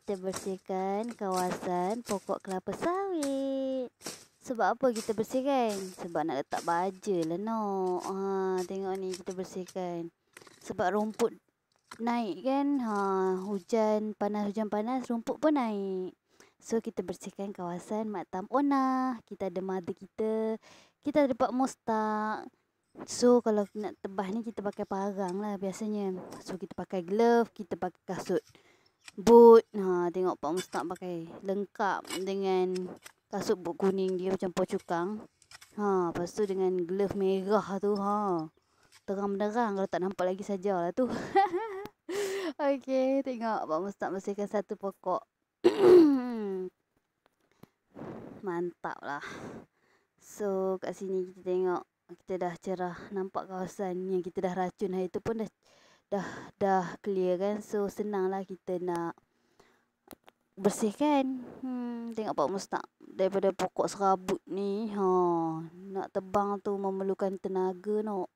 kita bersihkan kawasan pokok kelapa sawit. Sebab apa kita bersihkan? Sebab nak letak baja lah no. Tengok ni kita bersihkan. Sebab rumput naik kan. Hujan panas, rumput pun naik. So kita bersihkan kawasan maktam Ona. Kita ada mother kita. Kita ada Pak Mustaq. So kalau nak tebas ni kita pakai parang lah biasanya. So kita pakai glove, kita pakai kasut boot. Tengok Pak Mustaq pakai lengkap dengan kasut boot kuning dia macam pocukang. Lepas tu dengan glove merah tu. Terang benderang, kalau tak nampak lagi sajalah tu. Okey, tengok Pak Mustaq bersihkan satu pokok. Mantap lah. So kat sini kita tengok, kita dah cerah nampak kawasan yang kita dah racun hari tu pun dah clear kan. So senanglah kita nak bersihkan. Tengok Pak Mustaq daripada pokok serabut ni. Nak tebang tu memerlukan tenaga no.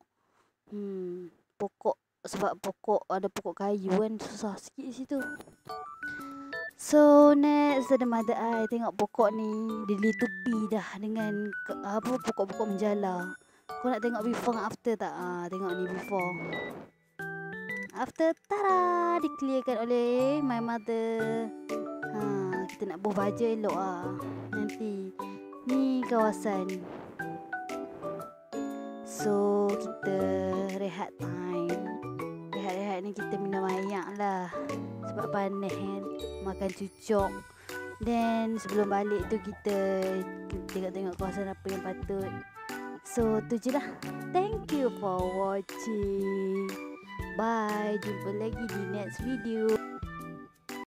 Pokok, sebab ada pokok kayu kan, susah sikit situ. So next ada mother eye. Tengok pokok ni dilitupi dah dengan pokok-pokok menjala. Kau nak tengok before and after tak? Tengok ni before. After, tada, di-clearkan oleh my mother. Kita nak buah baja elok nanti. Ni kawasan. So kita rehat time. Rehat-rehat ni kita minum air lah. Sebab panas kan. Makan cucuk. Then sebelum balik tu kita tengok-tengok kawasan apa yang patut. So tu je lah. Thank you for watching. Bye. Jumpa lagi di next video.